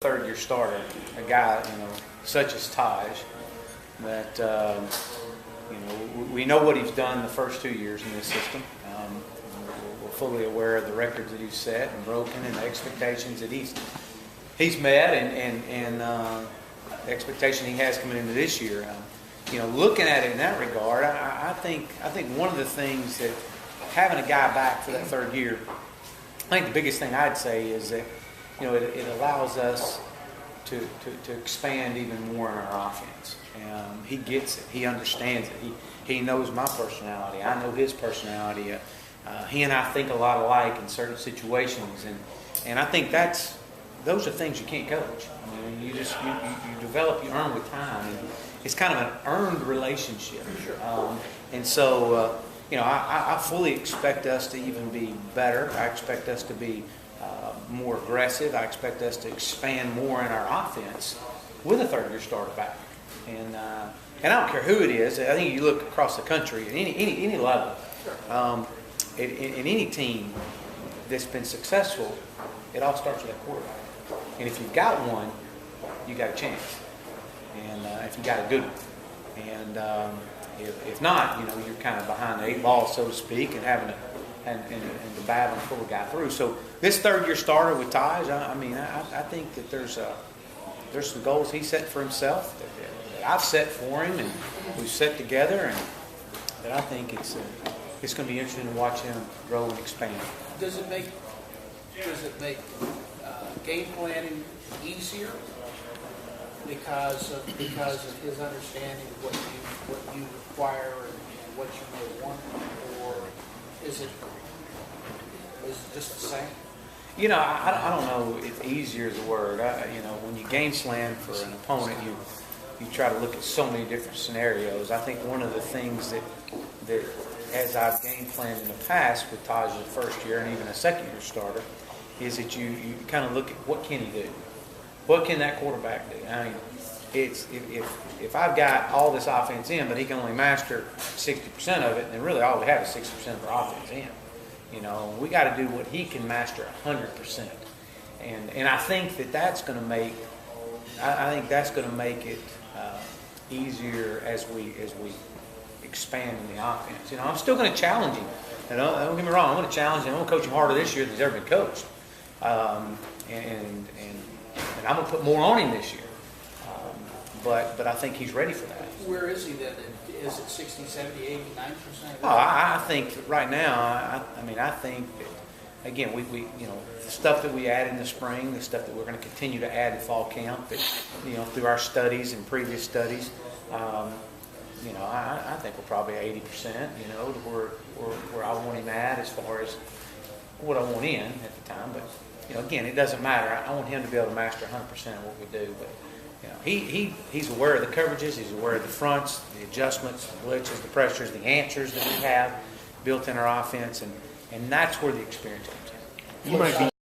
third-year starter, a guy, such as Taj, that we know what he's done the first 2 years in this system. We're fully aware of the records that he's set and broken, and the expectations that he's met, and the expectation he has coming into this year. Looking at it in that regard, I think one of the things that having a guy back for that third year, I think the biggest thing I'd say is that it allows us to expand even more in our offense. He gets it. He understands it. He knows my personality. I know his personality. He and I think a lot alike in certain situations, and I think those are things you can't coach. I mean, you develop, you earn with time, and it's kind of an earned relationship. And so, I fully expect us to even be better. I expect us to be more aggressive. I expect us to expand more in our offense with a third-year starter back. And I don't care who it is. I think you look across the country at any level, in any team that's been successful, it all starts with that quarterback. And if you've got one, you got a chance. And if you got a good one, and if not, you're kind of behind the 8 ball, so to speak, and having to battle and pull a guy through. So this third-year starter with Taj, I think that there's some goals he set for himself that I've set for him, and we've set together, and that I think it's going to be interesting to watch him grow and expand. Does it make game planning easier because of his understanding of what you require and what you may want, or is it just the same? I don't know if easier is the word. When you game plan for an opponent, you try to look at so many different scenarios. I think one of the things that as I've game planned in the past with Taj the first year and even a second-year starter, is that you kind of look at what can he do? What can that quarterback do? I mean, it's if I've got all this offense in, but he can only master 60% of it, then really all we have is 60% of our offense in. We got to do what he can master 100%, and I think that's going to make it easier as we expand in the offense. I'm still going to challenge him. Don't get me wrong. I'm going to challenge him. I'm going to coach him harder this year than he's ever been coached, and I'm going to put more on him this year. But I think he's ready for that. Where is he then? Is it 60, 70, 80, 90%? Oh, I think right now, I think that, again, we the stuff that we add in the spring, the stuff that we're going to continue to add in fall camp, that, through our studies and previous studies, I think we're probably 80%, to where I want him at as far as what I want in at the time. But, again, it doesn't matter. I want him to be able to master 100% of what we do. But, he's aware of the coverages, he's aware of the fronts, the adjustments, the blitzes, the pressures, the answers that we have built in our offense, and that's where the experience comes in. You might be